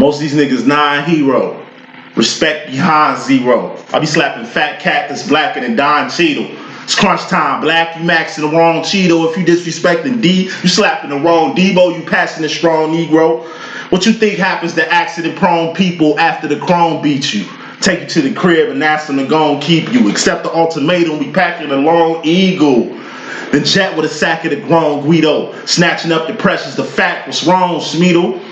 Most of these niggas non-hero. Respect behind zero. I be slapping fat cat that's blacker than Don Cheadle. It's crunch time, black, you maxing the wrong Cheeto. If you disrespecting D, you slapping the wrong D.Boom, you passing the strong Negro. What you think happens to accident-prone people after the chrome beats you? Take you to the crib and ask them to go and keep you. Accept the ultimatum, we packing a long eagle. Then jet with a sack of the grown Guido. Snatching up the precious, the fact, what's wrong, Smeedle?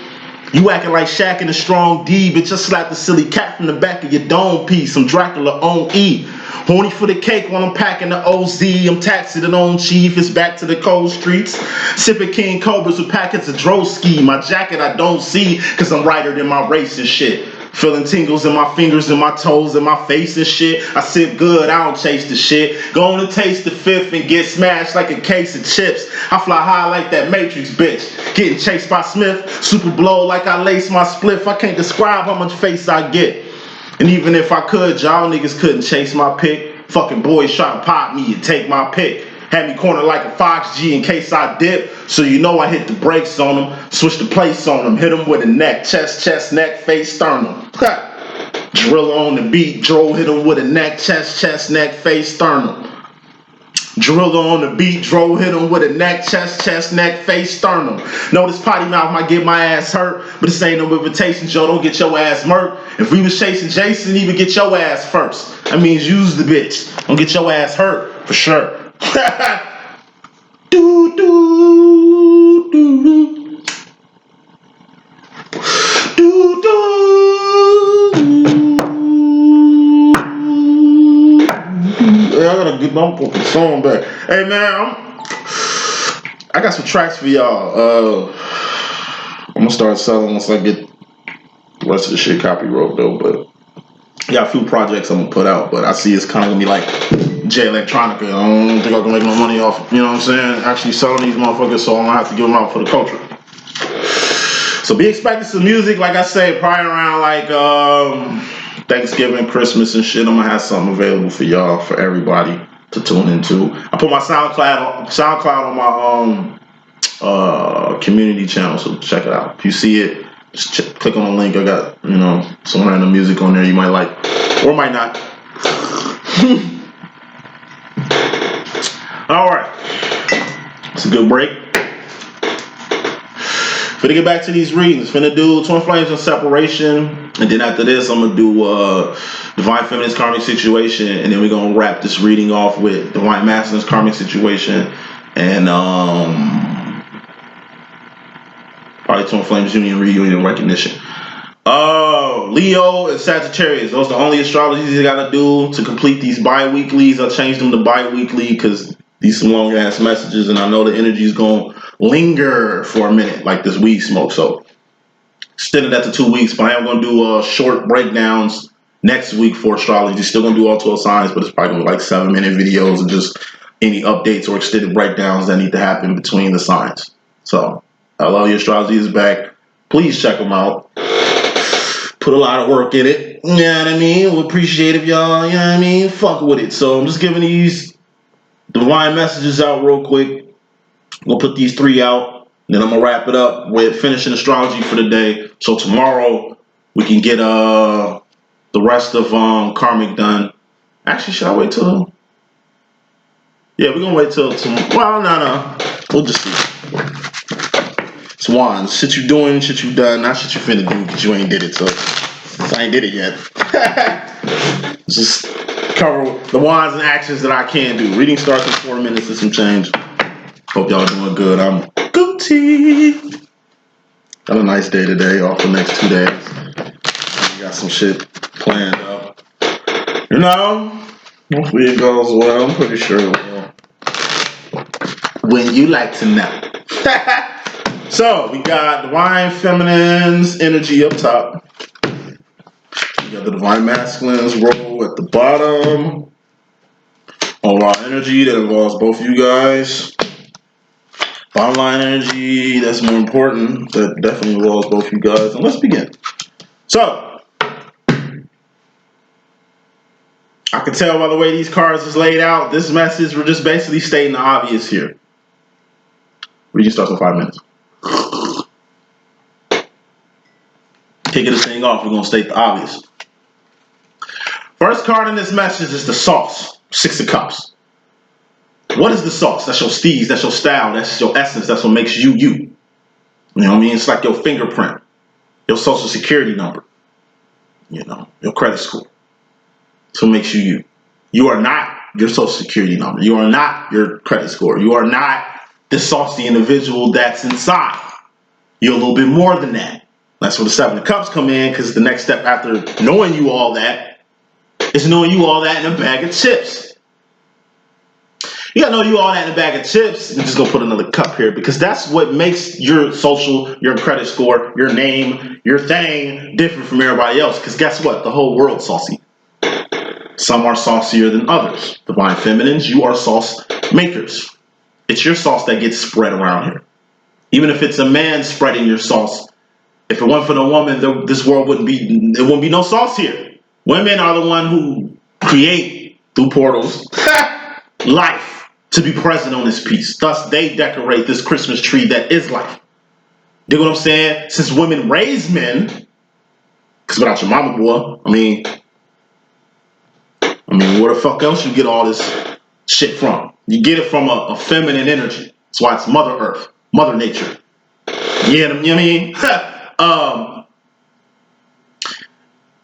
You acting like Shaq and a strong D, bitch. Just slap the silly cat from the back of your dome piece. I'm Dracula on E. Horny for the cake while I'm packing the OZ. I'm taxing it on chief. It's back to the cold streets. Sipping King Cobras with packets of Droski. My jacket I don't see, cause I'm righter than my race and shit. Feeling tingles in my fingers and my toes and my face and shit. I sip good, I don't chase the shit. Go on to taste the fifth and get smashed like a case of chips. I fly high like that Matrix bitch. Getting chased by Smith. Super blow like I lace my spliff. I can't describe how much face I get. And even if I could, y'all niggas couldn't chase my pick. Fucking boys try to pop me and take my pick. Had me cornered like a Fox G in case I dip. So you know I hit the brakes on them. Switch the place on them. Hit them with a neck. Chest, neck, face, sternum. Drill on the beat. Dro hit him with a neck. Chest, neck, face, sternum. Drill on the beat. Dro hit him with a neck. Chest, neck, face, sternum. Know this potty mouth might get my ass hurt. But this ain't no invitation, Joe. Don't get your ass murked. If we was chasing Jason, he would get your ass first. That means use the bitch. Don't get your ass hurt. For sure. Do do do do do do. Hey, I gotta get my fucking song back. Hey man, I got some tracks for y'all. I'm gonna start selling once I get the rest of the shit copyright though, but got a few projects I'm gonna put out, but I see it's kind of gonna be like J Electronica. I don't think I can make no money off, you know what I'm saying, actually selling these motherfuckers, so I'm gonna have to give them out for the culture. So be expecting some music, like I say, probably around like Thanksgiving, Christmas and shit. I'm gonna have something available for y'all, for everybody to tune into. I put my SoundCloud on my community channel, so check it out. If you see it, just click on the link. I got, you know, some random music on there you might like, or might not. Alright. It's a good break. Finna get back to these readings. Finna do Twin Flames and Separation. And then after this, I'm gonna do Divine Feminine's Karmic Situation. And then we're gonna wrap this reading off with Divine Masculine's Karmic Situation. And probably Twin Flames Union Reunion Recognition. Leo and Sagittarius, those are the only astrologies you gotta do to complete these bi-weeklies. I changed them to bi-weekly because these some long ass messages, and I know the energy is gonna linger for a minute, like this weed smoke. So extended that to 2 weeks, but I am gonna do short breakdowns next week for astrology. Still gonna do all 12 signs, but it's probably gonna be like 7-minute videos and just any updates or extended breakdowns that need to happen between the signs. So LLE.Astrology is back. Please check them out. Put a lot of work in it. You know what I mean? We'll appreciate if y'all, you know what I mean, fuck with it. So I'm just giving these divine messages out real quick. We'll put these 3 out. Then I'm gonna wrap it up with finishing astrology for the day. So tomorrow we can get the rest of karmic done. Actually, should I wait till? Yeah, we're gonna wait till tomorrow. Well, no. We'll just see. It's wands. Shit you doing, shit you done, not shit you finna do because you ain't did it. So I ain't did it yet. Just cover the wands and actions that I can do. Reading starts in 4 minutes and some change. Hope y'all doing good. I'm Gucci. Got a nice day today, off the next 2 days. We got some shit planned up. You know, hopefully it goes well. I'm pretty sure it will. When you like to know. So we got Divine Feminine's energy up top. We got the Divine Masculine's role at the bottom. All raw energy that involves both of you guys. Bottom line energy, that's more important. That definitely involves both of you guys. And let's begin. So I can tell by the way these cards is laid out, this message, we're just basically stating the obvious here. Reading starts in 5 minutes. Kicking this thing off, we're going to state the obvious. First card in this message is the sauce. 6 of Cups. What is the sauce? That's your steez, that's your style, that's your essence, that's what makes you you. You know what I mean? It's like your fingerprint, your social security number, you know, your credit score. That's what makes you you. You are not your social security number. You are not your credit score. You are not the saucy individual that's inside. You're a little bit more than that. That's where the 7 of Cups come in, because the next step after knowing you all that is knowing you all that in a bag of chips. You gotta know you all that in a bag of chips. I'm just gonna put another cup here, because that's what makes your social, your credit score, your name, your thing different from everybody else. Because guess what? The whole world's saucy. Some are saucier than others. Divine Feminines, you are sauce makers. It's your sauce that gets spread around here. Even if it's a man spreading your sauce, if it weren't for the woman, this world wouldn't be no sauce here. Women are the one who create through portals life to be present on this piece. Thus, they decorate this Christmas tree that is life. Dig what I'm saying? Since women raise men, because without your mama, boy, I mean, where the fuck else you get all this shit from? You get it from a feminine energy. That's why it's Mother Earth, Mother Nature. You know what I mean?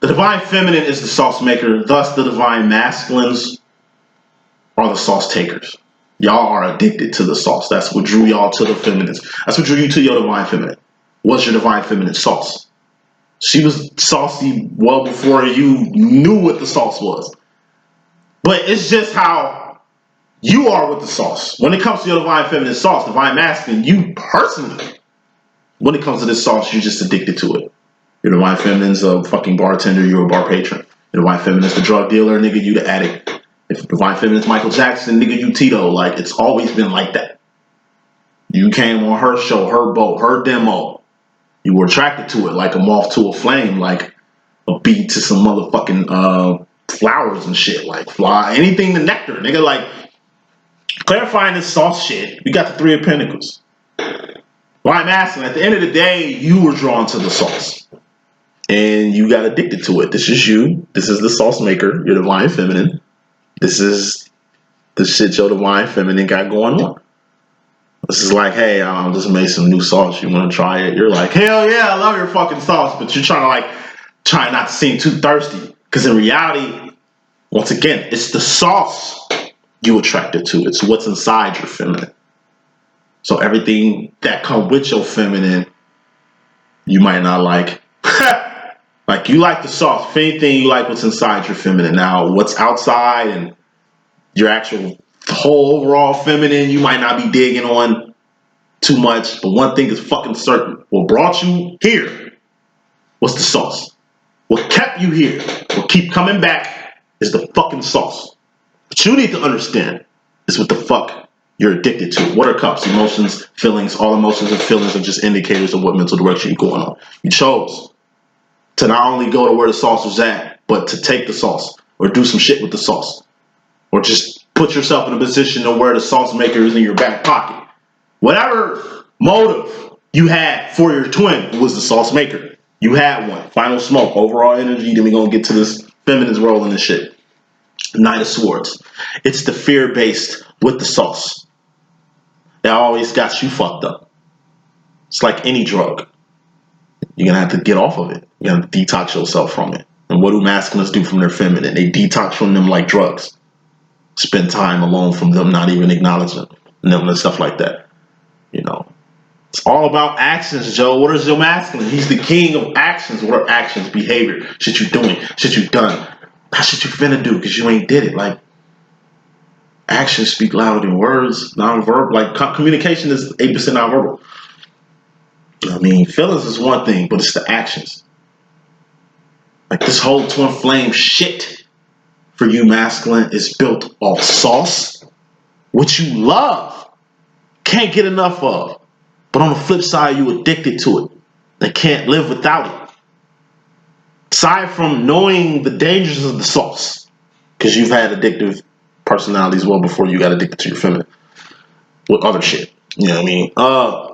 The Divine Feminine is the sauce maker. Thus, the Divine Masculines are the sauce takers. Y'all are addicted to the sauce. That's what drew y'all to the feminines. That's what drew you to your Divine Feminine. What's your Divine Feminine sauce? She was saucy well before you knew what the sauce was. But it's just how you are with the sauce. When it comes to your Divine Feminine sauce, Divine Masculine, you personally, when it comes to this sauce, you're just addicted to it. Your Divine Feminine's a fucking bartender, you're a bar patron. Your Divine Feminine's the drug dealer, nigga, you the addict. If Divine Feminine's Michael Jackson, nigga, you Tito. Like, it's always been like that. You came on her show, her boat, her demo. You were attracted to it like a moth to a flame, like a bee to some motherfucking flowers and shit. Like, fly, anything to nectar, nigga. Like, clarifying this sauce shit, we got the 3 of Pentacles. Well, I'm asking, at the end of the day, you were drawn to the sauce. And you got addicted to it. This is you. This is the sauce maker, your Divine Feminine. This is the shit your Divine Feminine got going on. This is like, hey, I just made some new sauce. You want to try it? You're like, hell yeah, I love your fucking sauce. But you're trying not to seem too thirsty. Because in reality, once again, it's the sauce you attracted to. It's what's inside your feminine. So everything that comes with your feminine, you might not like. Like, you like the sauce. If anything, you like what's inside your feminine. Now, what's outside and your actual whole overall feminine, you might not be digging on too much. But one thing is fucking certain. What brought you here was the sauce. What kept you here, what keep coming back, is the fucking sauce. What you need to understand is what the fuck you're addicted to. What are cups? Emotions, feelings. All emotions and feelings are just indicators of what mental direction you're going on. You chose to not only go to where the sauce was at, but to take the sauce or do some shit with the sauce, or just put yourself in a position of where the sauce maker is in your back pocket. Whatever motive you had for your twin, it was the sauce maker. You had one. Final smoke, overall energy. Then we're going to get to this feminine's role in this shit. Knight of Swords. It's the fear-based with the sauce. It always got you fucked up. It's like any drug. You're going to have to get off of it. You have to detox yourself from it. And what do masculines do from their feminine? They detox from them like drugs. Spend time alone from them, not even acknowledging them and stuff like that. You know, it's all about actions, Joe. What is your masculine? He's the king of actions. What are actions? Behavior. Shit you doing. Shit you done. Not shit you finna do because you ain't did it. Like, actions speak louder than words. Non-verbal. Like, communication is 8% nonverbal. I mean, feelings is one thing, but it's the actions. Like, this whole twin flame shit for you masculine is built off sauce, which you love, can't get enough of. But on the flip side, you addicted to it and can't live without it. Aside from knowing the dangers of the sauce, because you've had addictive personalities well before you got addicted to your feminine with other shit. You know what I mean?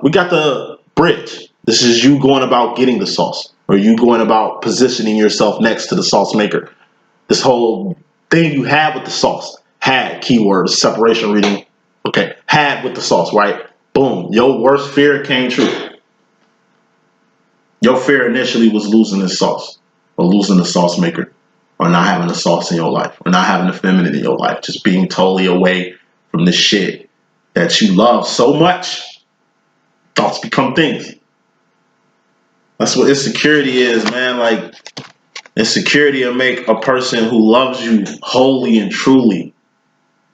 We got the bridge. This is you going about getting the sauce. Or you going about positioning yourself next to the sauce maker? This whole thing you have with the sauce. Had, keyword, separation reading. Okay, had with the sauce, right? Boom. Your worst fear came true. Your fear initially was losing the sauce, or losing the sauce maker, or not having the sauce in your life, or not having the feminine in your life, just being totally away from the shit that you love so much. Thoughts become things. That's what insecurity is, man. Like, insecurity will make a person who loves you wholly and truly.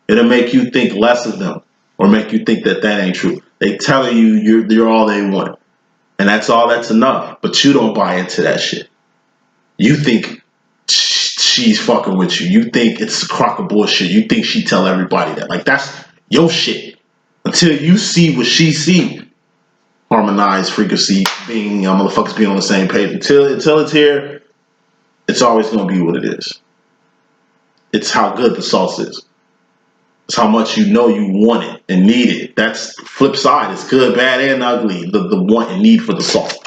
It'll make you think less of them, or make you think that ain't true. They telling you you're all they want, and that's all that's enough. But you don't buy into that shit. You think she's fucking with you. You think it's a crock of bullshit. You think she tell everybody that. Like, that's your shit. Until you see what she see. Harmonized frequency, being motherfuckers being on the same page. Until it's here, it's always gonna be what it is. It's how good the sauce is. It's how much you know you want it and need it. That's the flip side. It's good, bad, and ugly. The want and need for the sauce.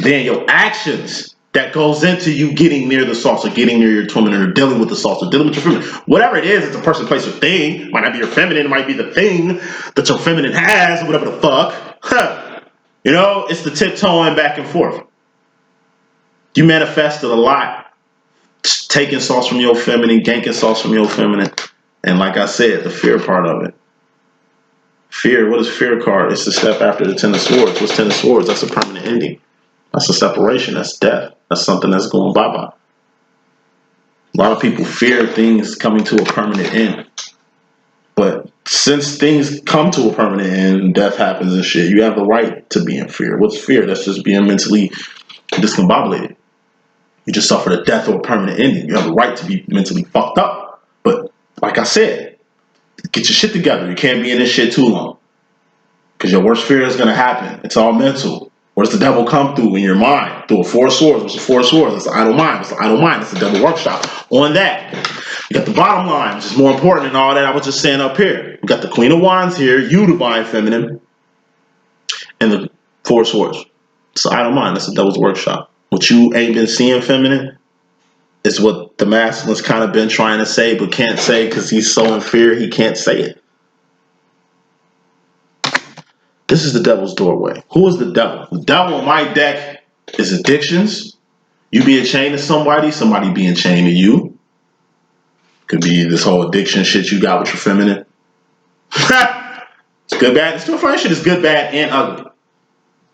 Then your actions that goes into you getting near the sauce, or getting near your twin, or dealing with the sauce, or dealing with your feminine. Whatever it is, it's a person, place, or thing. Might not be your feminine, it might be the thing that your feminine has, or whatever the fuck. You know, it's the tiptoeing back and forth. You manifested a lot. Taking sauce from your feminine, ganking sauce from your feminine. And like I said, the fear part of it. Fear, what is fear card? It's the step after the Ten of Swords. What's Ten of Swords? That's a permanent ending. That's a separation. That's death. That's something that's going bye-bye. A lot of people fear things coming to a permanent end. But since things come to a permanent end, death happens and shit, you have the right to be in fear. What's fear? That's just being mentally discombobulated. You just suffered a death or a permanent ending. You have the right to be mentally fucked up. But like I said, get your shit together. You can't be in this shit too long. Because your worst fear is going to happen. It's all mental. Where does the devil come through? In your mind. Through a Four of Swords. What's the Four of Swords? It's the idle mind. It's the idle mind. It's the devil workshop. On that, you got the bottom line, which is more important than all that I was just saying up here. We got the Queen of Wands here, you divine feminine, and the Four of Swords. It's the idle mind. That's the devil's workshop. What you ain't been seeing feminine is what the masculine's kind of been trying to say, but can't say because he's so in fear he can't say it. This is the devil's doorway. Who is the devil? The devil on my deck is addictions. You be chained to somebody, somebody being chained to you. Could be this whole addiction shit you got with your feminine. It's good, bad. This twin flame shit is good, bad, and ugly.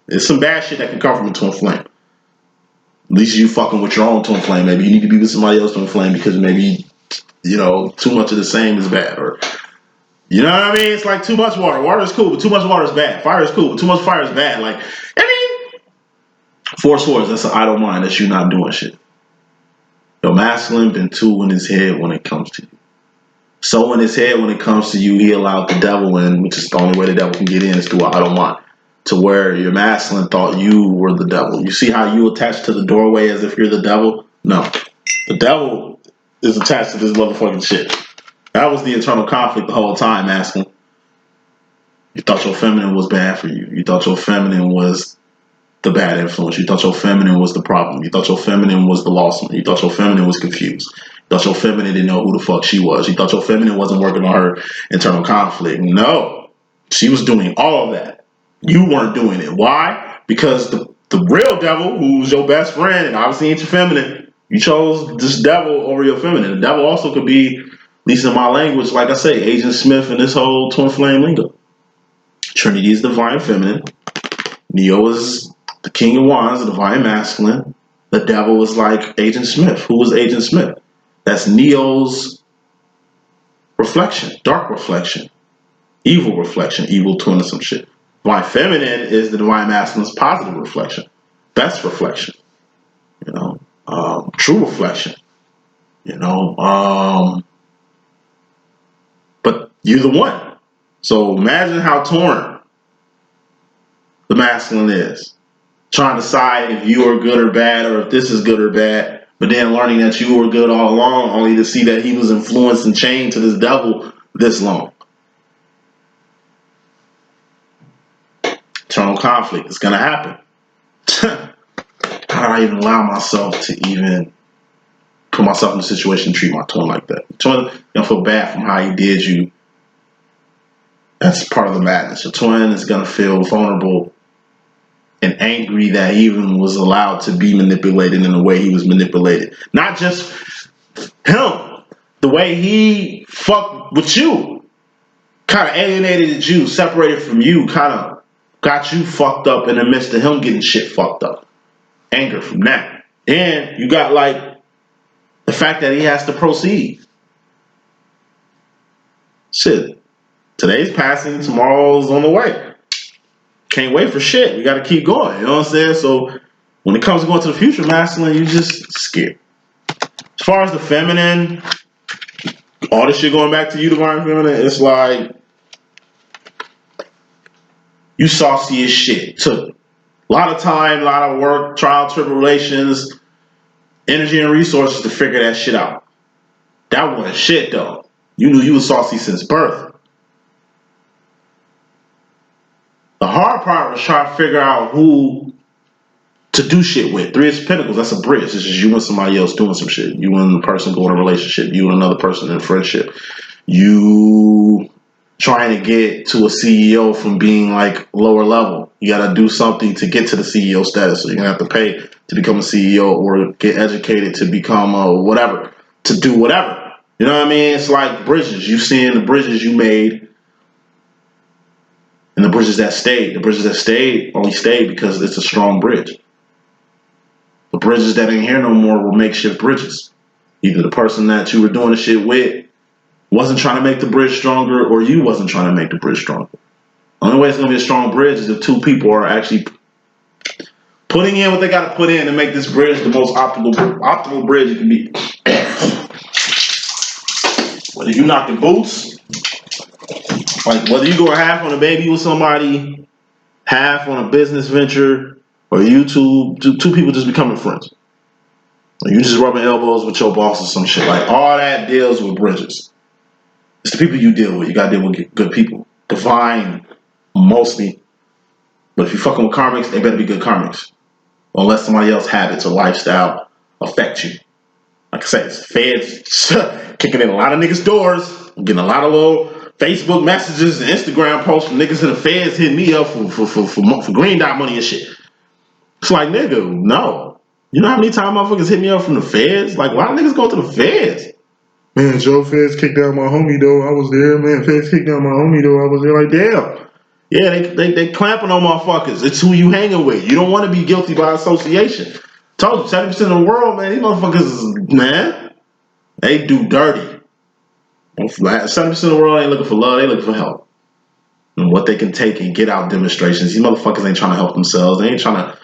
There's some bad shit that can come from a twin flame. At least you fucking with your own twin flame. Maybe you need to be with somebody else's twin flame because maybe, you know, too much of the same is bad. Or, you know what I mean? It's like too much water. Water is cool, but too much water is bad. Fire is cool, but too much fire is bad. Like, I mean, Four of Swords, that's an idle mind. That's you not doing shit. Your masculine been too in his head when it comes to you. So in his head when it comes to you, he allowed the devil in, which is the only way the devil can get in is through an idle mind. To where your masculine thought you were the devil. You see how you attach to the doorway as if you're the devil? No. The devil is attached to this motherfucking shit. That was the internal conflict the whole time, masculine. You thought your feminine was bad for you. You thought your feminine was the bad influence. You thought your feminine was the problem. You thought your feminine was the lost one. You thought your feminine was confused. You thought your feminine didn't know who the fuck she was. You thought your feminine wasn't working on her internal conflict. No. She was doing all of that. You weren't doing it. Why? Because the real devil, who's your best friend, and obviously ain't your feminine, you chose this devil over your feminine. The devil also could be, at least in my language, like I say, Agent Smith and this whole twin flame lingo. Trinity is divine feminine. Neo is the King of Wands, the divine masculine. The devil is like Agent Smith. Who was Agent Smith? That's Neo's reflection, dark reflection, evil twin or some shit. Divine feminine is the divine masculine's positive reflection, best reflection, you know, true reflection, you know. But you're the one. So imagine how torn the masculine is, trying to decide if you are good or bad, or if this is good or bad, but then learning that you were good all along, only to see that he was influenced and chained to this devil this long. Internal conflict is going to happen. How did I even allow myself to even put myself in a situation to treat my twin like that? Twin, gonna feel bad from how he did you. That's part of the madness. Your twin is gonna feel vulnerable and angry that he even was allowed to be manipulated in the way he was manipulated. Not just him, the way he fucked with you, kind of alienated you, separated from you, kind of got you fucked up in the midst of him getting shit fucked up. Anger from that. And you got like the fact that he has to proceed. Shit. Today's passing, tomorrow's on the way. Can't wait for shit. We gotta keep going. You know what I'm saying? So when it comes to going to the future masculine, you just scared. As far as the feminine, all this shit going back to you, divine feminine, it's like you saucy as shit. Took a lot of time, a lot of work, trial, tribulations, energy and resources to figure that shit out. That wasn't shit though. You knew you was saucy since birth. The hard part was trying to figure out who to do shit with. Three of Pentacles, that's a bridge. It's just you and somebody else doing some shit. You and the person going in a relationship. You and another person in a friendship. You trying to get to a CEO from being like lower level. You got to do something to get to the CEO status. So you're going to have to pay to become a CEO or get educated to become a whatever, to do whatever. You know what I mean? It's like bridges. You seeing the bridges you made and the bridges that stayed. The bridges that stayed only stayed because it's a strong bridge. The bridges that ain't here no more were makeshift bridges. Either the person that you were doing the shit with wasn't trying to make the bridge stronger, or you wasn't trying to make the bridge stronger. The only way it's going to be a strong bridge is if two people are actually putting in what they got to put in to make this bridge the most optimal bridge it can be. Whether you knocking boots, like whether you go half on a baby with somebody, half on a business venture, or you two people just becoming friends. Or you just rubbing elbows with your boss or some shit. Like all that deals with bridges. It's the people you deal with. You gotta deal with good people. Divine, mostly. But if you fucking with karmics, they better be good karmics. Unless somebody else's habits or lifestyle affect you. Like I said, it's feds kicking in a lot of niggas' doors. I'm getting a lot of little Facebook messages and Instagram posts from niggas in the feds hitting me up for green dot money and shit. It's like, nigga, no. You know how many times motherfuckers hit me up from the feds? Like, why do niggas go to the feds? Man, Joe, feds kicked down my homie, though. I was there, man. Feds kicked down my homie, though. I was there. Like, damn. Yeah, they clamping on motherfuckers. It's who you hanging with. You don't want to be guilty by association. Told you, 70% of the world, man, these motherfuckers, man, they do dirty. 70% of the world ain't looking for love. They looking for help. And what they can take and get out demonstrations. These motherfuckers ain't trying to help themselves. They ain't trying to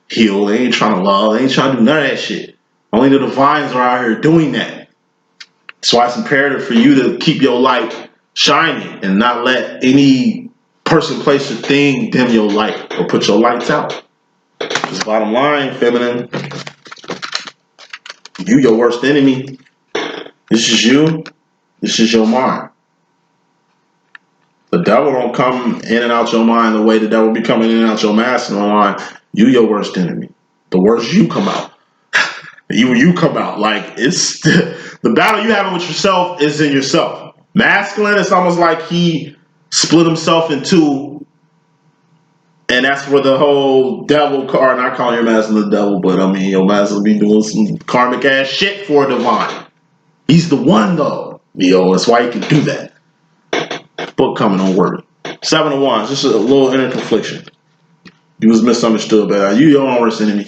heal. They ain't trying to love. They ain't trying to do none of that shit. Only the divines are out here doing that. That's why it's imperative for you to keep your light shining and not let any person, place, or thing dim your light or put your lights out. Because bottom line, feminine, you your worst enemy. This is you. This is your mind. The devil don't come in and out your mind the way the devil be coming in and out your masculine mind. You your worst enemy. The worse you come out. You come out. Like, it's the battle you having with yourself is in yourself. Masculine, it's almost like he split himself in two. And that's where the whole devil card, not calling your masculine the devil, but I mean, your masculine be doing some karmic ass shit for a divine. He's the one though. That's why he can do that. Book coming on word. 7 of Wands, just a little inner confliction. You was misunderstood, but you your own worst enemy.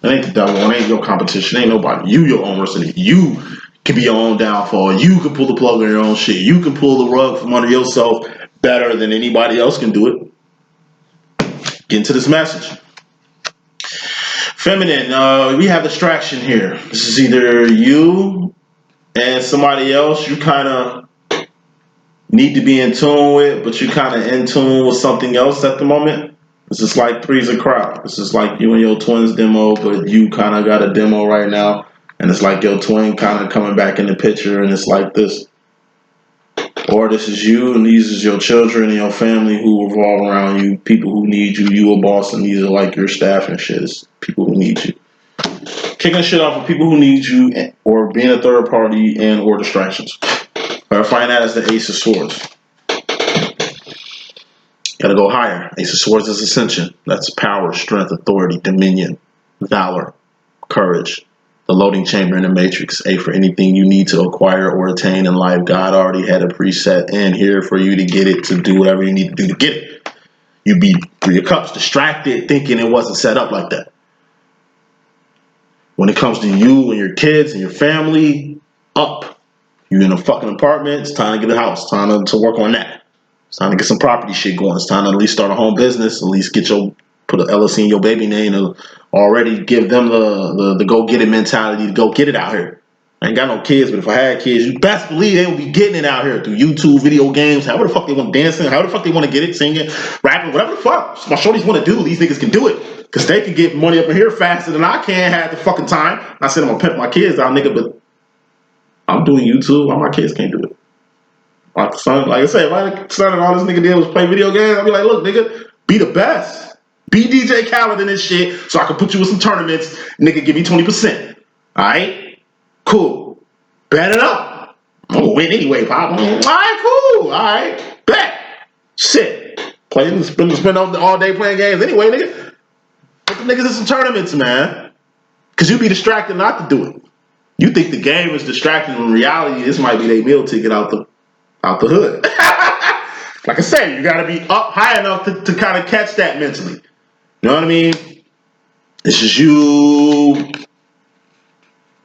It ain't the devil, it ain't your competition, it ain't nobody. You your own worst enemy. You can be your own downfall. You can pull the plug on your own shit. You can pull the rug from under yourself better than anybody else can do it. Get into this message. Feminine, we have distraction here. This is either you and somebody else you kind of need to be in tune with, but you kind of in tune with something else at the moment. This is like threes of crowd. This is like you and your twins demo, but you kind of got a demo right now, and it's like your twin kind of coming back in the picture, and it's like this. Or this is you, and these is your children and your family who revolve around you, people who need you. You a boss, and these are like your staff and shit. It's people who need you. Kicking shit off with people who need you, or being a third party and or distractions. Clarifying that as the Ace of Swords. Gotta go higher. Ace of Swords is Ascension. That's power, strength, authority, dominion, valor, courage. The loading chamber in the matrix. A, for anything you need to acquire or attain in life, God already had a preset in here for you to get it, to do whatever you need to do to get it. You be 3 of Cups, distracted, thinking it wasn't set up like that. When it comes to you and your kids and your family, up. You in a fucking apartment, it's time to get a house, time to work on that. It's time to get some property shit going. It's time to at least start a home business, at least put an LLC in your baby name, and already give them the go get it mentality to go get it out here. I ain't got no kids, but if I had kids, you best believe they would be getting it out here through YouTube, video games, however the fuck they want dancing, however the fuck they want to get it, singing, rapping, whatever the fuck my shorties want to do, these niggas can do it. Because they can get money up in here faster than I can have the fucking time. I said I'm gonna pimp my kids out, nigga, but I'm doing YouTube. Why my kids can't do it? My son, like I said, if my son and all this nigga did was play video games, I'd be like, look, nigga, be the best. Be DJ Khaled in this shit so I can put you in some tournaments. Nigga, give me 20%. Alright? Cool. Bet it up. I'm gonna win anyway, Pop. Alright, cool. Alright. Bet. Shit. Spend all day playing games anyway, nigga. Put the niggas in some tournaments, man. Because you be distracted not to do it. You think the game is distracting, in reality, this might be their meal ticket out the hood. Like I said, you gotta be up high enough to kind of catch that mentally. You know what I mean? This is you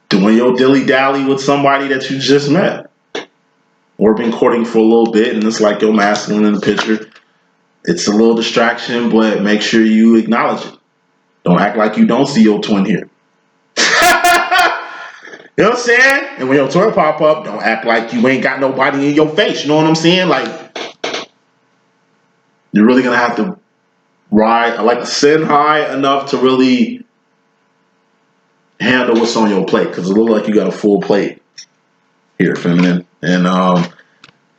doing your dilly-dally with somebody that you just met. Or been courting for a little bit, and it's like your masculine in the picture. It's a little distraction, but make sure you acknowledge it. Don't act like you don't see your twin here. You know what I'm saying? And when your twin pop up, don't act like you ain't got nobody in your face. You know what I'm saying? Like, you're really gonna have to ride, like, ascend high enough to really handle what's on your plate. Because it looks like you got a full plate here, feminine. And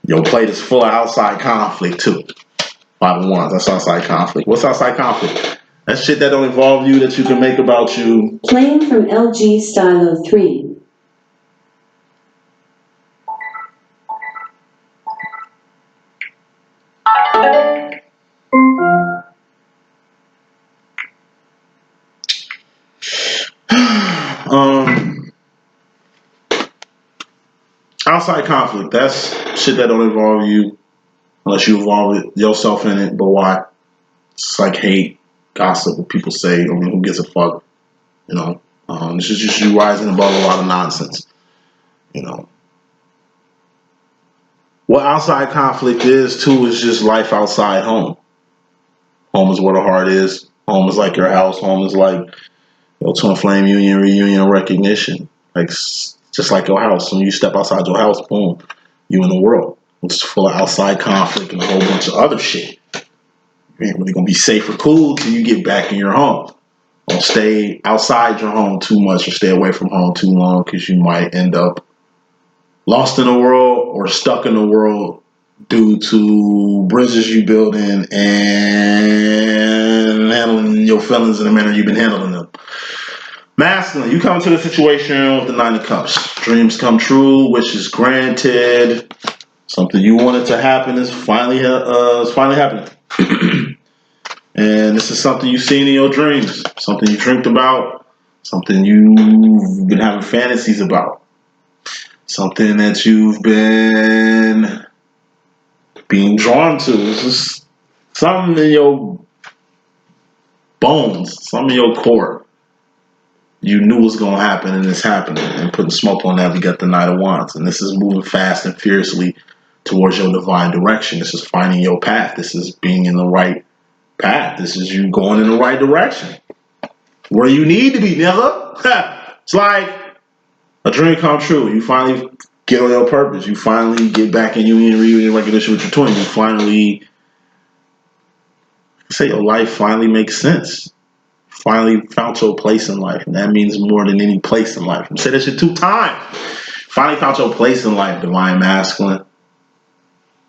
your plate is full of outside conflict too. 5 of Wands, that's outside conflict. What's outside conflict? That's shit that don't involve you, that you can make about you. Playing from LG Stylo 3. Outside conflict, that's shit that don't involve you unless you involve yourself in it. But why? It's like hate, gossip, what people say. I mean, who gives a fuck? You know, this is just you rising above a lot of nonsense. You know, what outside conflict is too is just life outside home. Home is where the heart is. Home is like your house. Home is like your twin flame union, reunion, recognition. Like, just like your house. When you step outside your house, boom, you in the world. It's full of outside conflict and a whole bunch of other shit. You ain't really gonna be safe or cool till you get back in your home. Don't stay outside your home too much or stay away from home too long, because you might end up lost in the world or stuck in the world due to bridges you building and handling your feelings in the manner you've been handling them. Masculine, you come to the situation with the 9 of Cups. Dreams come true, wishes granted. Something you wanted to happen is finally happening. And this is something you've seen in your dreams, something you dreamt about, something you've been having fantasies about, something that you've been being drawn to. This is something in your bones, something in your core. You knew was going to happen, and it's happening. And putting smoke on that, we got the 9 of Wands. And this is moving fast and fiercely towards your divine direction. This is finding your path. This is being in the right path. This is you going in the right direction. Where you need to be, nigga. It's like a dream come true. You finally get on your purpose. You finally get back in union, reunion, recognition with your twin. You finally, say your life finally makes sense. Finally found your place in life. And that means more than any place in life. I'm saying that shit 2 times. Finally found your place in life, divine masculine.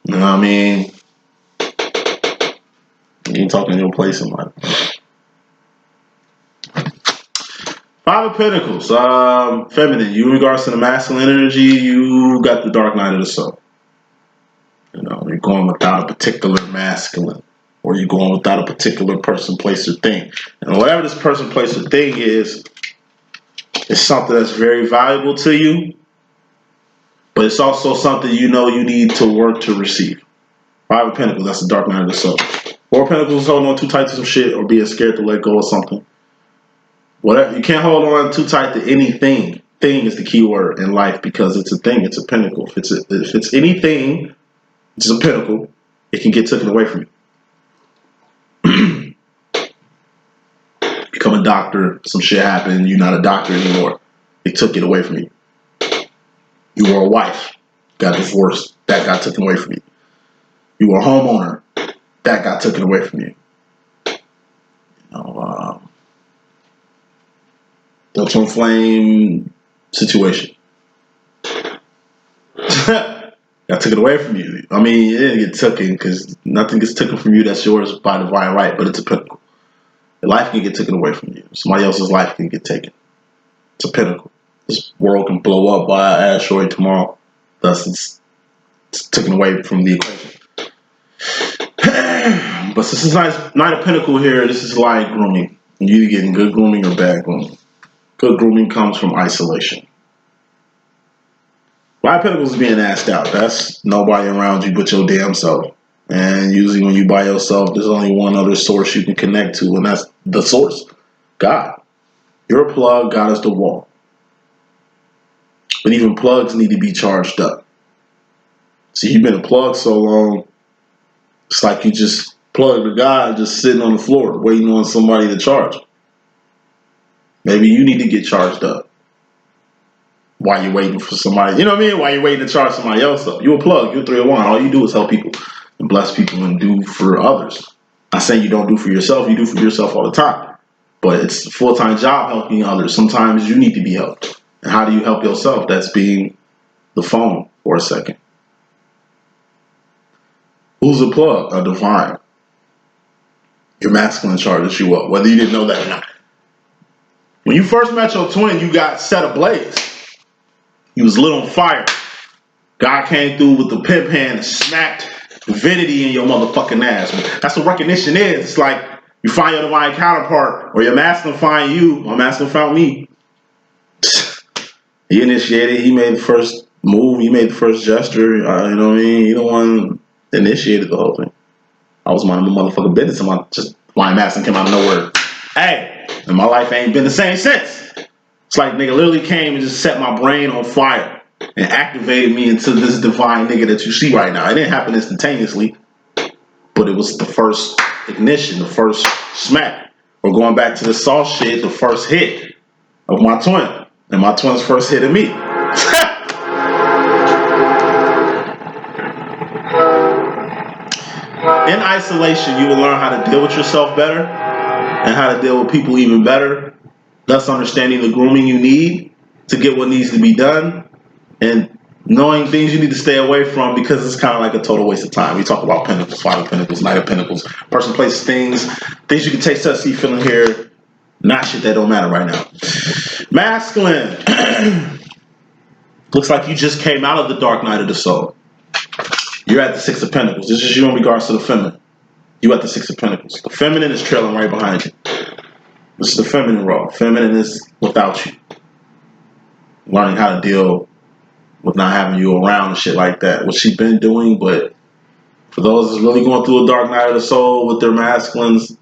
You know what I mean? You ain't talking your place in life. Five of Pentacles, feminine. You, in regards to the masculine energy, you got the dark night of the soul. You know, you're going without a particular masculine, or you're going without a particular person, place, or thing. And whatever this person, place, or thing is something that's very valuable to you, but it's also something you know you need to work to receive. Five of Pentacles, that's the dark night of the soul. Four of Pentacles is holding on too tight to some shit or being scared to let go of something. Whatever, you can't hold on too tight to anything. Thing is the key word in life because it's a thing. It's a pinnacle. If it's anything, it's a pinnacle. It can get taken away from you. Become a doctor. Some shit happened. You're not a doctor anymore. They took it away from you. You were a wife. Got divorced. That got taken away from you. You were a homeowner. That got taken away from you. The twin flame situation. Got taken away from you. I mean, it didn't get taken because nothing gets taken from you that's yours by divine right, but it's a pinnacle. Your life can get taken away from you. Somebody else's life can get taken. It's a pinnacle. This world can blow up by an asteroid tomorrow. Thus, it's taken away from the equation. But since it's Knight of Pentacle here, this is like grooming. You either getting good grooming or bad grooming. Good grooming comes from isolation. Five Pentacles is being asked out. That's nobody around you but your damn self. And usually when you by yourself, there's only one other source you can connect to, and that's the source, God. You're a plug, God is the wall. But even plugs need to be charged up. See, you've been a plug so long, it's like you just plugged a guy just sitting on the floor waiting on somebody to charge. Maybe you need to get charged up while you're waiting for somebody. You know what I mean? While you're waiting to charge somebody else up. You're a plug. You're 301. All you do is help people and bless people and do for others. I'm saying you don't do for yourself. You do for yourself all the time. But it's a full-time job helping others. Sometimes you need to be helped. And how do you help yourself? That's being the phone for a second. Who's a plug? A divine. Your masculine charges you up, whether you didn't know that or not. When you first met your twin, you got set ablaze. You was lit on fire. God came through with the pimp hand and smacked divinity in your motherfucking ass. That's what recognition is. It's like you find your divine counterpart, or your masculine find you. My masculine found me. He initiated. He made the first move. He made the first gesture. You know what I mean? He the one that initiated the whole thing. I was minding my motherfucking business, and my masculine came out of nowhere. Hey. And my life ain't been the same since. It's like nigga literally came and just set my brain on fire and activated me into this divine nigga that you see right now. It didn't happen instantaneously, but it was the first ignition, the first smack. Or going back to the soft shit, the first hit of my twin. And my twin's first hit of me. In isolation, you will learn how to deal with yourself better and how to deal with people even better, thus understanding the grooming you need to get what needs to be done, and knowing things you need to stay away from because it's kind of like a total waste of time. We talk about Pentacles, Five of Pentacles, Knight of Pentacles, person, place, things you can taste, touch, see, feeling here, not shit that don't matter right now. Masculine. Looks like you just came out of the dark night of the soul. You're at the Six of Pentacles. This is you in regards to the feminine. You at the Six of Pentacles. The feminine is trailing right behind you. This is the feminine role. Feminine is without you. Learning how to deal with not having you around and shit like that. What she's been doing, but for those that's really going through a dark night of the soul with their masculines,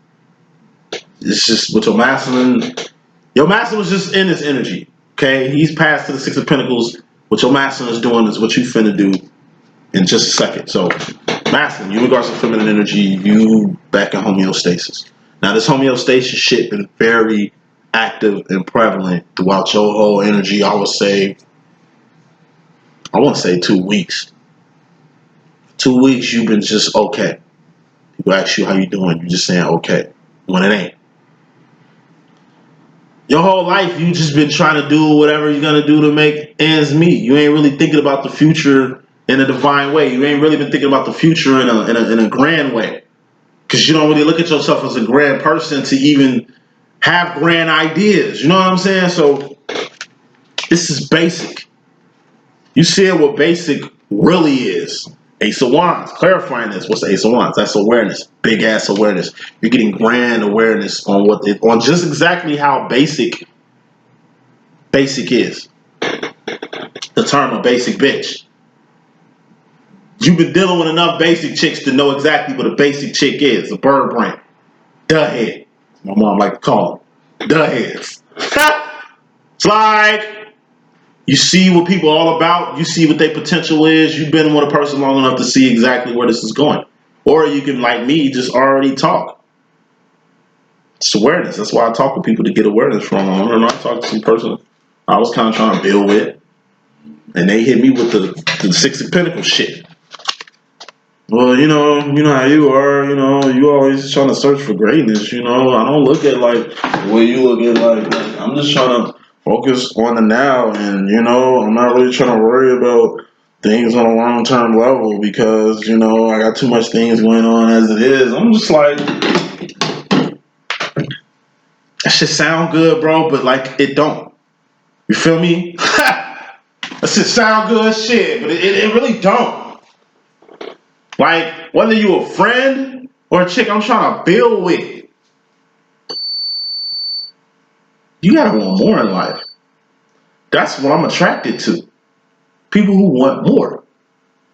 it's just with your masculine was just in his energy. Okay? He's passed to the Six of Pentacles. What your masculine is doing is what you finna do in just a second. So, masculine, you in regards to feminine energy, you back in homeostasis. Now, this homeostasis shit been very active and prevalent throughout your whole energy. I want to say 2 weeks. 2 weeks, you've been just okay. People ask you how you doing, you just saying okay when it ain't. Your whole life, you just been trying to do whatever you're gonna do to make ends meet. You ain't really thinking about the future in a divine way. You ain't really been thinking about the future in a grand way. Because you don't really look at yourself as a grand person to even have grand ideas. You know what I'm saying? So this is basic. You see what basic really is. Ace of Wands, clarifying this. What's the Ace of Wands? That's awareness, big ass awareness. You're getting grand awareness on on just exactly how basic is. The term a basic bitch. You've been dealing with enough basic chicks to know exactly what a basic chick is. A bird brain, duh head. My mom like to call them duh heads. It's like you see what people are all about. You see what their potential is. You've been with a person long enough to see exactly where this is going. Or you can, like me, just already talk. It's awareness. That's why I talk with people to get awareness from. I don't know. I talked to some person I was kind of trying to build with, and they hit me with the Six of Pentacles shit. Well, you know how you are. You always trying to search for greatness. I don't look at like the way you look at like I'm just trying to focus on the now, and I'm not really trying to worry about things on a long-term level because I got too much things going on as it is. I'm just like, that shit sound good, bro, but like it don't. You feel me? That shit sound good shit, but it really don't. Like, whether you a friend or a chick I'm trying to build with, you gotta want more in life. That's what I'm attracted to. People who want more.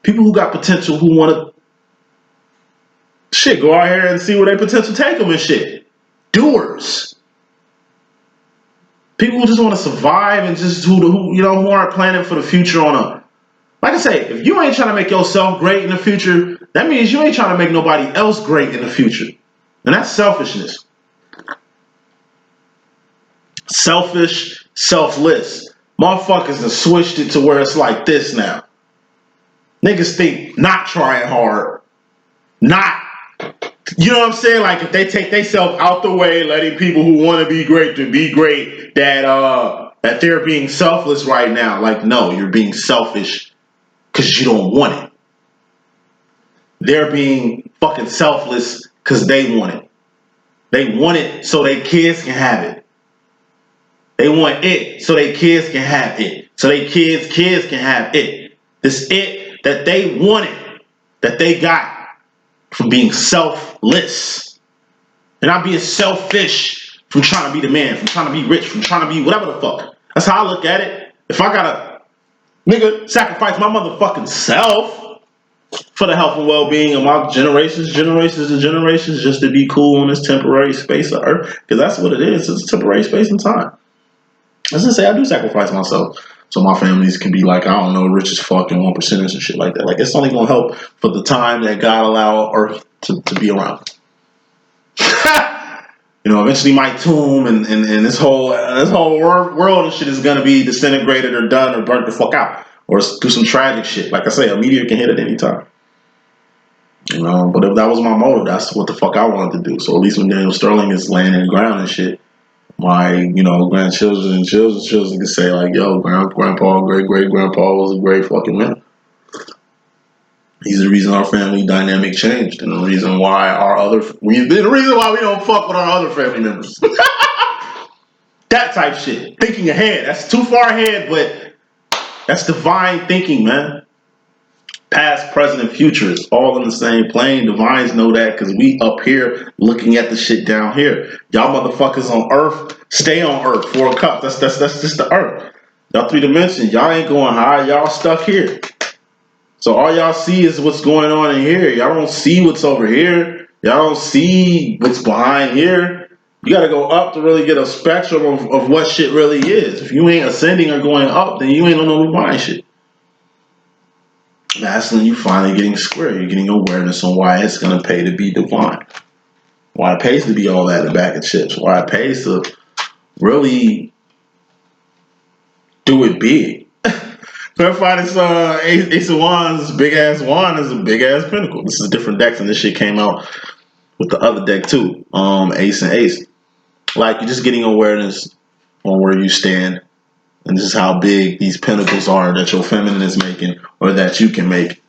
People who got potential, who want to go out here and see where their potential take them and shit. Doers. People who just want to survive and just who aren't planning for the future on a. Like I say, if you ain't trying to make yourself great in the future, that means you ain't trying to make nobody else great in the future. And that's selfishness. Selfish, selfless. Motherfuckers have switched it to where it's like this now. Niggas think not trying hard, not, you know what I'm saying? Like if they take themselves out the way, letting people who want to be great to be great, that they're being selfless right now. Like, no, you're being selfish because you don't want it. They're being fucking selfless because they want it. They want it so their kids can have it. They want it so their kids can have it. So their kids can have it. This it that they wanted, that they got from being selfless. And not being selfish from trying to be the man, from trying to be rich, from trying to be whatever the fuck. That's how I look at it. If I gotta, nigga, sacrifice my motherfucking self for the health and well-being of my generations just to be cool in this temporary space of earth, because that's what it is. It's a temporary space and time. Let's just say I do sacrifice myself so my families can be like, I don't know, rich as fuck and 1%ers and shit like that. Like, it's only gonna help for the time that God allow Earth to be around. Eventually my tomb and this whole world and shit is gonna be disintegrated or done or burnt the fuck out or do some tragic shit. Like I say, a meteor can hit at any time. But if that was my motive, that's what the fuck I wanted to do. So at least when Daniel Sterling is laying in the ground and shit, my grandchildren and children can say like, yo, grandpa, great grandpa was a great fucking man. He's the reason our family dynamic changed, and the reason why we don't fuck with our other family members. That type shit. Thinking ahead. That's too far ahead, but that's divine thinking, man. Past, present, and future is all in the same plane. Divines know that because we up here looking at the shit down here. Y'all motherfuckers on Earth, stay on Earth. 4 cups. That's just the Earth. Y'all 3 dimensions. Y'all ain't going high. Y'all stuck here. So all y'all see is what's going on in here. Y'all don't see what's over here. Y'all don't see what's behind here. You got to go up to really get a spectrum of what shit really is. If you ain't ascending or going up, then you ain't on no behind shit. That's when you finally getting square. You're getting awareness on why it's going to pay to be divine. Why it pays to be all that in a bag of chips. Why it pays to really do it big. Clarify this Ace of Wands, this big ass wand is a big ass pinnacle. This is different decks, and this shit came out with the other deck too. Ace and Ace. Like, you're just getting awareness on where you stand And this is how big these pinnacles are that your feminine is making or that you can make.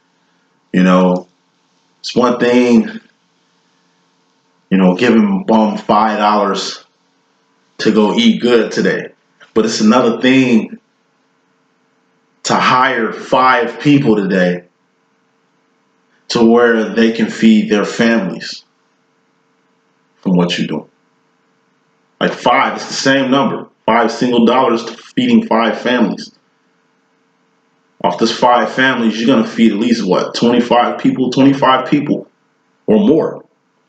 You know, it's one thing, you know, giving bum $5 to go eat good today. But it's another thing to hire 5 people today to where they can feed their families from what you're doing. Like 5, it's the same number. 5 single dollars to feeding 5 families. Off this 5 families, you're gonna feed at least what, 25 people? 25 people or more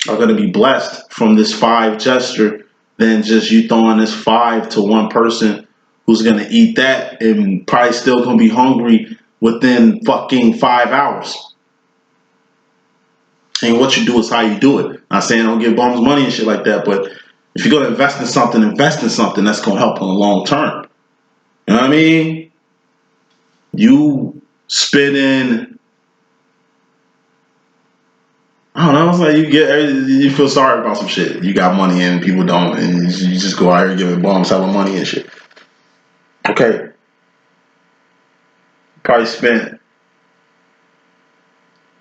are gonna be blessed from this 5 gesture than just you throwing this 5 to one person who's gonna eat that and probably still gonna be hungry within fucking 5 hours. And what you do is how you do it. Not saying don't give bums money and shit like that, but if you're gonna invest in something that's gonna help in the long term. You know what I mean? You spending, I don't know, it's like you feel sorry about some shit. You got money and people don't, and you just go out here giving bums selling money and shit. Okay. Probably spent,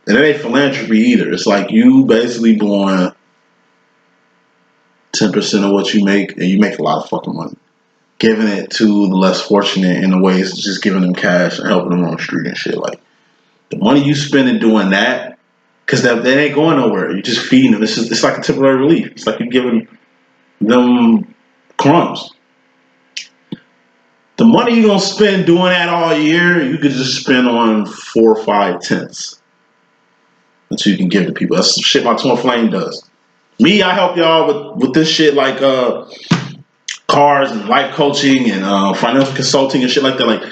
and it ain't philanthropy either. It's like you basically blowing 10% of what you make, and you make a lot of fucking money. Giving it to the less fortunate in the ways just giving them cash and helping them on the street and shit. Like the money you spending doing that, because that ain't going nowhere. You're just feeding them. It's like a temporary relief. It's like you're giving them crumbs. The money you're gonna spend doing that all year, you could just spend on 4 or 5 tenths that you can give to people. That's some shit my twin flame does. Me, I help y'all with this shit like cars and life coaching and financial consulting and shit like that. Like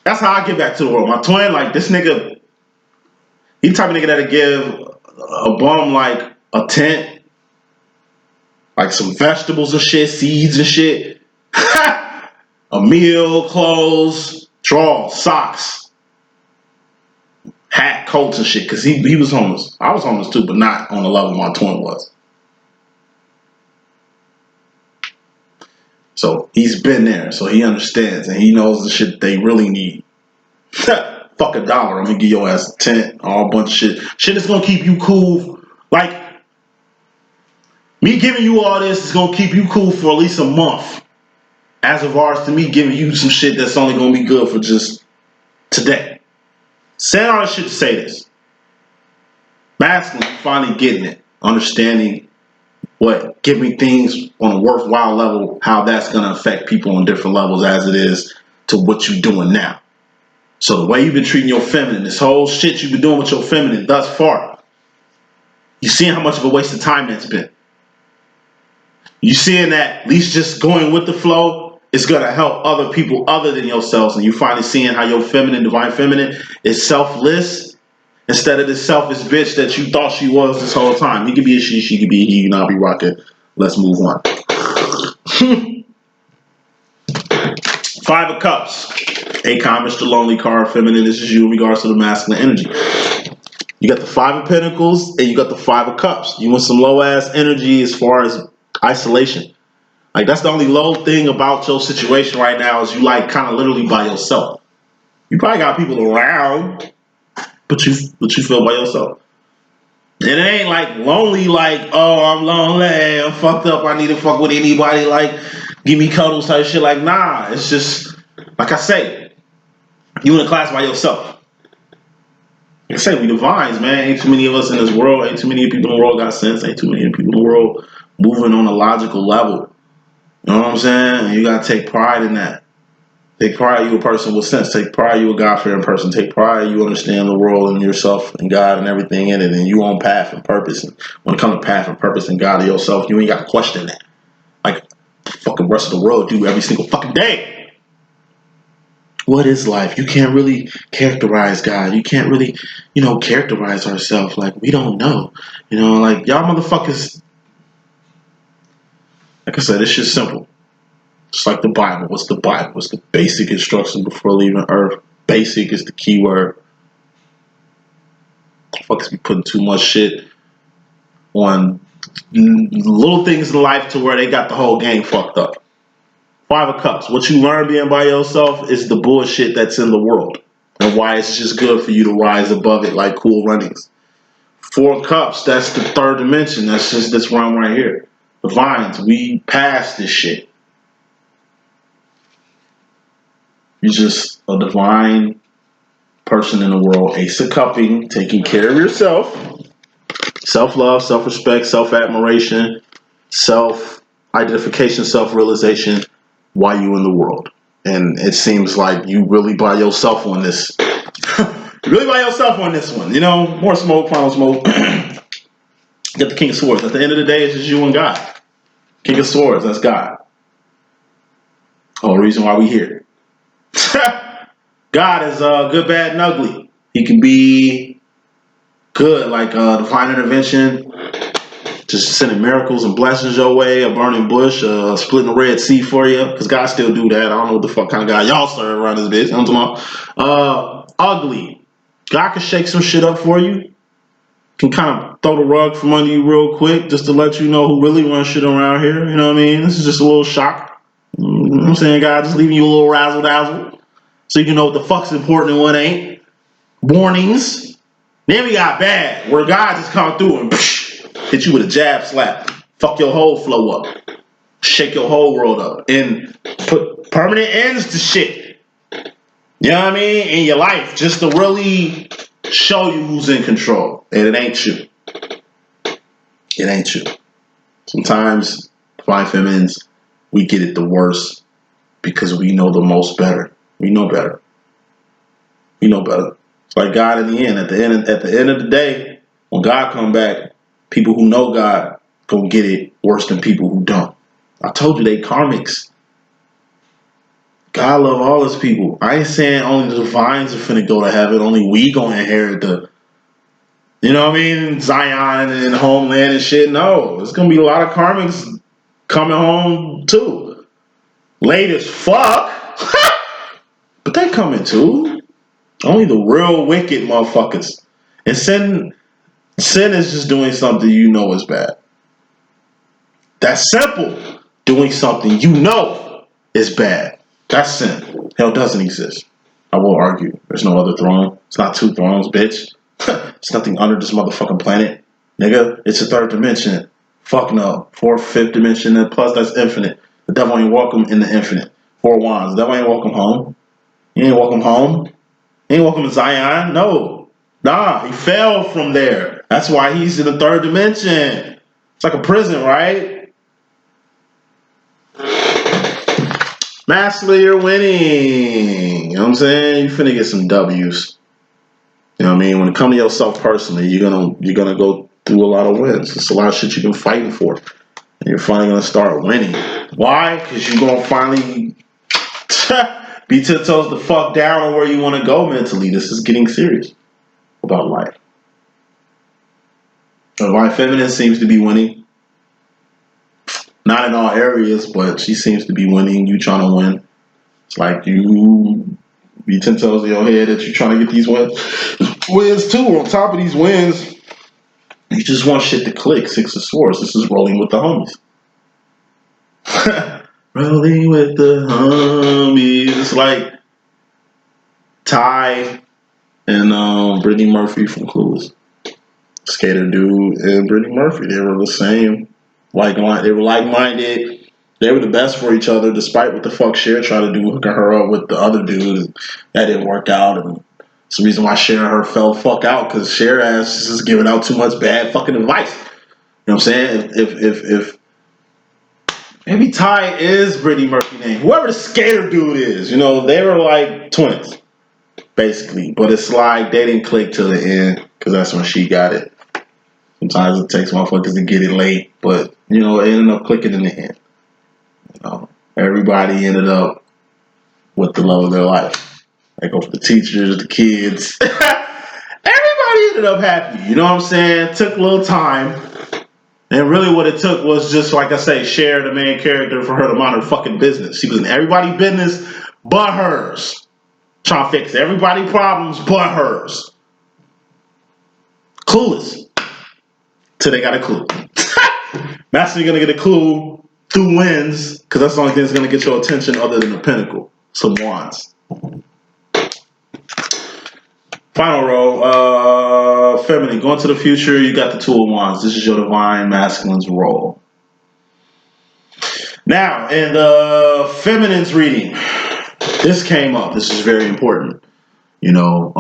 that's how I give back to the world. My twin, like this nigga, he the type of nigga that'll give a bum like a tent, like some vegetables and shit, seeds and shit, a meal, clothes, drawers, socks, hat, coats and shit. Cause he was homeless. I was homeless too, but not on the level my twin was. So he's been there, so he understands and he knows the shit they really need. Fuck $1, I'm gonna give your ass a tent, all bunch of shit. Shit that's gonna keep you cool. Like me giving you all this is gonna keep you cool for at least a month. As of ours to me giving you some shit that's only gonna be good for just today. Saying all this shit to say this. Masculine, finally getting it. Understanding what giving things on a worthwhile level, how that's gonna affect people on different levels as it is to what you're doing now. So the way you've been treating your feminine, this whole shit you've been doing with your feminine thus far, you seeing how much of a waste of time that's been. You seeing that at least just going with the flow is gonna help other people other than yourselves, and you finally seeing how your feminine, divine feminine, is selfless instead of this selfish bitch that you thought she was this whole time. He could be a she could be a he, you know, I'll be rocking. Let's move on. 5 of Cups. Acom, Mr. Lonely card, feminine, this is you in regards to the masculine energy. You got the 5 of Pentacles and you got the 5 of Cups. You want some low ass energy as far as isolation. Like that's the only low thing about your situation right now is you like kind of literally by yourself. You probably got people around, but you feel by yourself. And it ain't like lonely, like, oh, I'm lonely, I'm fucked up, I need to fuck with anybody, like, give me cuddles type shit. Like, nah, it's just, like I say, you in a class by yourself. Like I say, we divines, man. Ain't too many of us in this world, ain't too many people in the world got sense, ain't too many people in the world moving on a logical level. You know what I'm saying? And you gotta take pride in that. Take pride you a person with sense. Take pride you a God-fearing person. Take pride you understand the world and yourself and God and everything in it. And you on path and purpose. And when it comes to path and purpose and God and yourself, you ain't got to question that. Like the fucking rest of the world do every single fucking day. What is life? You can't really characterize God. You can't really, characterize ourselves. Like we don't know. Like y'all motherfuckers. Like I said, it's just simple. It's like the Bible. What's the Bible? What's the basic instruction before leaving Earth? Basic is the key word. Fuckers be putting too much shit on little things in life to where they got the whole game fucked up. Five of Cups. What you learn being by yourself is the bullshit that's in the world and why it's just good for you to rise above it like Cool Runnings. Four of Cups, that's the third dimension. That's just this realm right here. Divines, we passed this shit. You're just a divine person in the world. Ace of Cupping, taking care of yourself. Self-love, self-respect, self-admiration, self-identification, self-realization while you in the world. And it seems like you really by yourself on this. You really by yourself on this one. You know, more smoke, final smoke. Get the King of Swords. At the end of the day, it's just you and God. King of Swords, that's God. Whole reason why we here. God is good, bad, and ugly. He can be good, like divine intervention, just sending miracles and blessings your way, a burning bush, splitting the Red Sea for you, because God still do that. I don't know what the fuck kind of God y'all serve around this bitch. I'm talking about ugly. God can shake some shit up for you. Can kind of throw the rug from under you real quick just to let you know who really runs shit around here. You know what I mean? This is just a little shock. You know what I'm saying, God? Just leaving you a little razzle-dazzle so you can know what the fuck's important and what ain't. Warnings. Then we got bad, where God just come through and hit you with a jab slap. Fuck your whole flow up. Shake your whole world up. And put permanent ends to shit. You know what I mean? In your life. Just to really show you who's in control. And it ain't you. It ain't you. Sometimes, divine feminines, we get it the worst because we know the most better. We know better. We know better. It's like God in the end. At the end of the day, when God come back, people who know God gonna get it worse than people who don't. I told you they karmics. God love all his people. I ain't saying only the divines are finna go to heaven. Only we gonna inherit the, you know what I mean, Zion and homeland and shit. No, there's gonna be a lot of karmics coming home too. Late as fuck, but they coming too. Only the real wicked motherfuckers. And sin is just doing something you know is bad. That's simple. Doing something you know is bad. That's sin. Hell doesn't exist. I will argue. There's no other throne. It's not two thrones, bitch. It's nothing under this motherfucking planet. Nigga, it's a third dimension. Fuck no. Fourth, fifth dimension, and plus that's infinite. The devil ain't welcome in the infinite. Four wands. The devil ain't welcome home. He ain't welcome home. He ain't welcome to Zion. No. Nah, he fell from there. That's why he's in the third dimension. It's like a prison, right? Massively, you're winning. You know what I'm saying? You finna get some W's. You know what I mean? When it comes to yourself personally, you're gonna go through a lot of wins. It's a lot of shit you've been fighting for. And you're finally gonna start winning. Why? Because you're gonna finally be 10 toes the fuck down on where you wanna go mentally. This is getting serious about life. Divine Feminine seems to be winning. Not in all areas, but she seems to be winning. You trying to win. It's like you be 10 toes in your head that you're trying to get these wins too. On top of these wins, you just want shit to click. Six of Swords. This is rolling with the homies. Rolling with the homies. It's like Ty and Brittany Murphy from Clueless. Skater dude and Brittany Murphy. They were the same. They were like-minded. They were the best for each other, despite what the fuck Cher tried to do, hooking her up with the other dude. That didn't work out. And it's the reason why Cher and her fell fuck out, because Cher ass is giving out too much bad fucking advice. You know what I'm saying? If maybe Ty is Brittany Murphy's name. Whoever the skater dude is, you know, they were like twins, basically. But it's like they didn't click till the end, because that's when she got it. Sometimes it takes motherfuckers to get it late, but, you know, it ended up clicking in the end. You know, everybody ended up with the love of their life. Like, for the teachers, the kids. Everybody ended up happy. You know what I'm saying? It took a little time. And really what it took was just, like I say, Cher, the main character, for her to mind her fucking business. She was in everybody's business but hers. Trying to fix everybody's problems but hers. Clueless. Till they got a clue. Master, you're gonna get a clue through winds, because that's the only thing that's going to get your attention other than the Pentacle. Some wands. Final row, feminine. Going to the future, you got the Two of Wands. This is your divine masculine's role. Now, in the feminine's reading, this came up. This is very important. You know,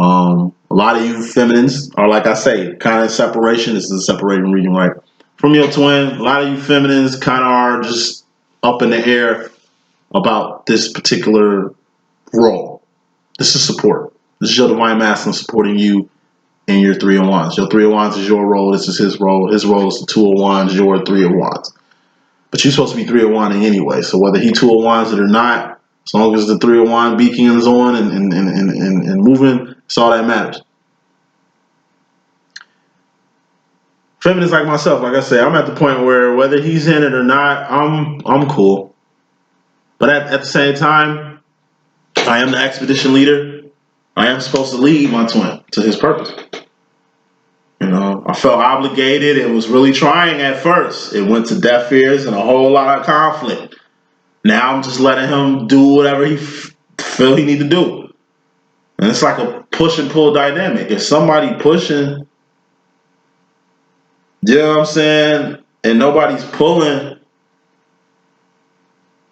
a lot of you feminines are, like I say, kind of separation. This is a separating reading, right? From your twin, a lot of you feminines kind of are just up in the air about this particular role. This is support. This is your divine masculine supporting you in your Three of Wands. Your Three of Wands is your role. This is his role. His role is the Two of Wands, your Three of Wands. But you're supposed to be Three of Wands anyway. So whether he Two of Wands it or not, as long as the Three of Wands beacon is on and moving, it's all that matters. Feminists like myself, like I said, I'm at the point where whether he's in it or not, I'm cool. But at the same time, I am the expedition leader. I am supposed to lead my twin to his purpose. You know, I felt obligated. It was really trying at first. It went to deaf ears and a whole lot of conflict. Now I'm just letting him do whatever he feel he need to do. And it's like a push and pull dynamic. If somebody pushing, you know what I'm saying, and nobody's pulling,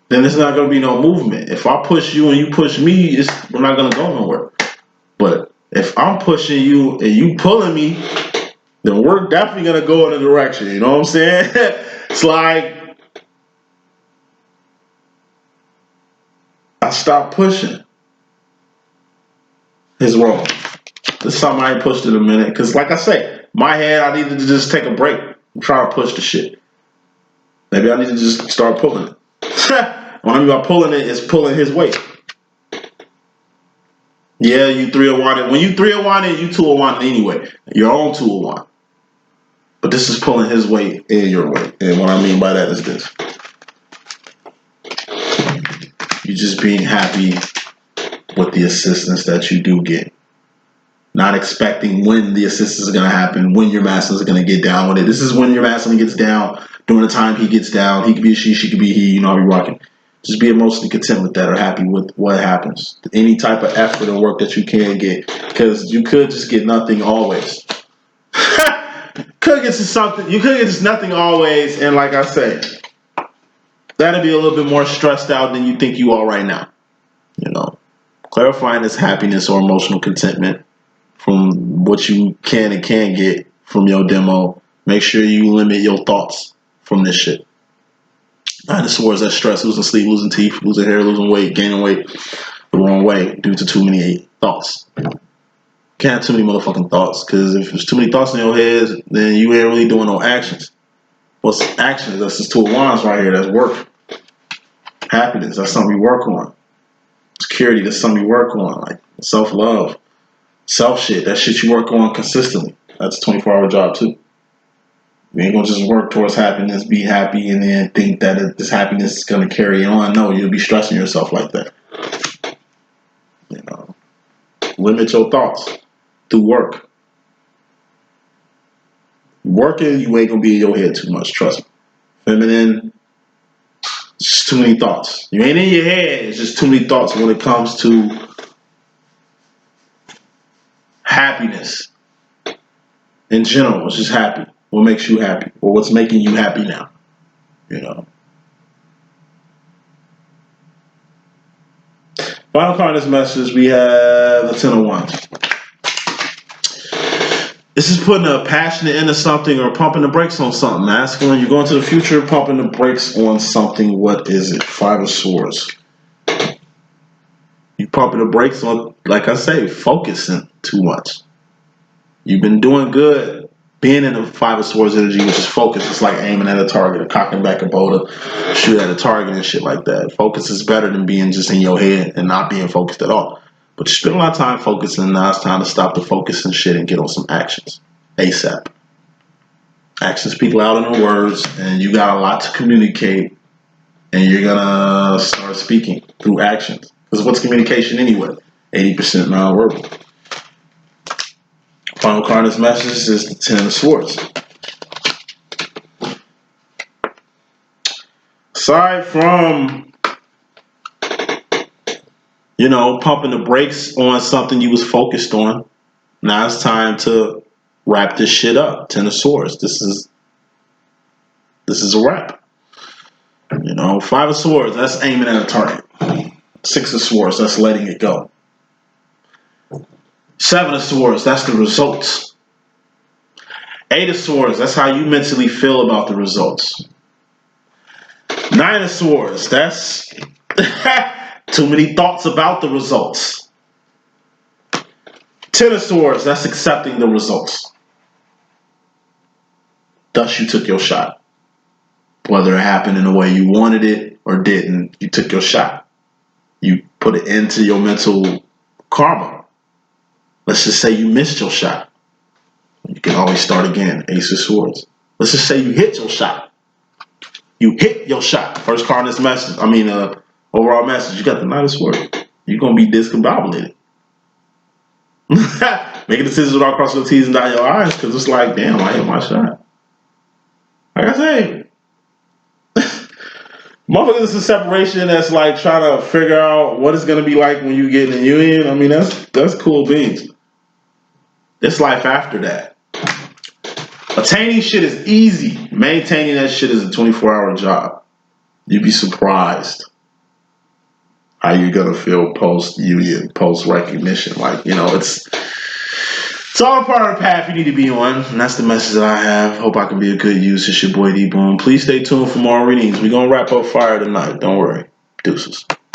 then there's not going to be no movement. If I push you and you push me, we're not going to go nowhere. But if I'm pushing you and you pulling me, then we're definitely going to go in a direction. You know what I'm saying? It's like I stopped pushing his role. This is something I ain't pushed in a minute. Because like I say, my head, I needed to just take a break and try to push the shit. Maybe I need to just start pulling it. What I mean by pulling it is pulling his weight. Yeah, you Three of Wands. When you Three of Wands, you Two of Wands anyway. Your own Two of Wands. But this is pulling his weight and your weight. And what I mean by that is this. You're just being happy with the assistance that you do get. Not expecting when the assistance is going to happen, when your masculine is going to get down with it. This is when your masculine gets down, during the time he gets down. He could be a she could be he, you know, I'll be rocking. Just be emotionally content with that or happy with what happens. Any type of effort or work that you can get. Because you could just get nothing always. Could get to something. You could get just nothing always. And like I say, that'll be a little bit more stressed out than you think you are right now. You know, clarifying this happiness or emotional contentment from what you can and can't get from your demo. Make sure you limit your thoughts from this shit. Nine of Swords, that stress, losing sleep, losing teeth, losing hair, losing weight, gaining weight the wrong way due to too many thoughts. Can't have too many motherfucking thoughts, because if there's too many thoughts in your head, then you ain't really doing no actions. What's actions? That's just Two of Wands right here. That's work. Happiness, that's something you work on. Security, that's something you work on. Like self-love. Self shit, that shit you work on consistently. That's a 24-hour job too. You ain't gonna just work towards happiness, be happy, and then think that this happiness is gonna carry on. No, you'll be stressing yourself like that. You know, limit your thoughts through work. Working, you ain't gonna be in your head too much. Trust me. Feminine, just too many thoughts. You ain't in your head. It's just too many thoughts when it comes to happiness in general. It's just happy. What makes you happy, or what's making you happy now? You know. Final card of this message, we have the Ten of Wands. This is putting a passionate into something or pumping the brakes on something. Masculine, you're going to the future, pumping the brakes on something. What is it? Five of Swords. You pumping the brakes on, like I say, focusing too much. You've been doing good being in the Five of Swords energy, which is focus. It's like aiming at a target or cocking back a bow to shoot at a target and shit like that. Focus is better than being just in your head and not being focused at all. But you spend a lot of time focusing. Now it's time to stop the focus and shit and get on some actions. ASAP. Actions speak louder than words, and you got a lot to communicate, and you're gonna start speaking through actions. Because what's communication anyway? 80% non-verbal. Final card of this message is the Ten of Swords. aside from, pumping the brakes on something you was focused on, now it's time to wrap this shit up. Ten of Swords. This is a wrap. Five of Swords, that's aiming at a target. Six of Swords, that's letting it go. Seven of Swords, that's the results. Eight of Swords, that's how you mentally feel about the results. Nine of Swords, that's too many thoughts about the results. 10 of Swords, that's accepting the results. Thus, you took your shot. Whether it happened in the way you wanted it or didn't, you took your shot. You put it into your mental karma. Let's just say you missed your shot. You can always start again. Ace of Swords. Let's just say you hit your shot. You hit your shot. First card in this message. Overall message. You got the Knight of Swords. You're going to be discombobulated. Making decisions without crossing your T's and dotting your I's, because it's like, damn, I hit my shot. Like I say, motherfuckers, it's a separation that's like trying to figure out what it's going to be like when you get in a union. I mean, that's cool beans. It's life after that. Attaining shit is easy. Maintaining that shit is a 24-hour job. You'd be surprised how you're gonna feel post-union, post-recognition. It's all a part of the path you need to be on. And that's the message that I have. Hope I can be a good use. It's your boy D.Boom. Please stay tuned for more readings. We're gonna wrap up fire tonight. Don't worry. Deuces.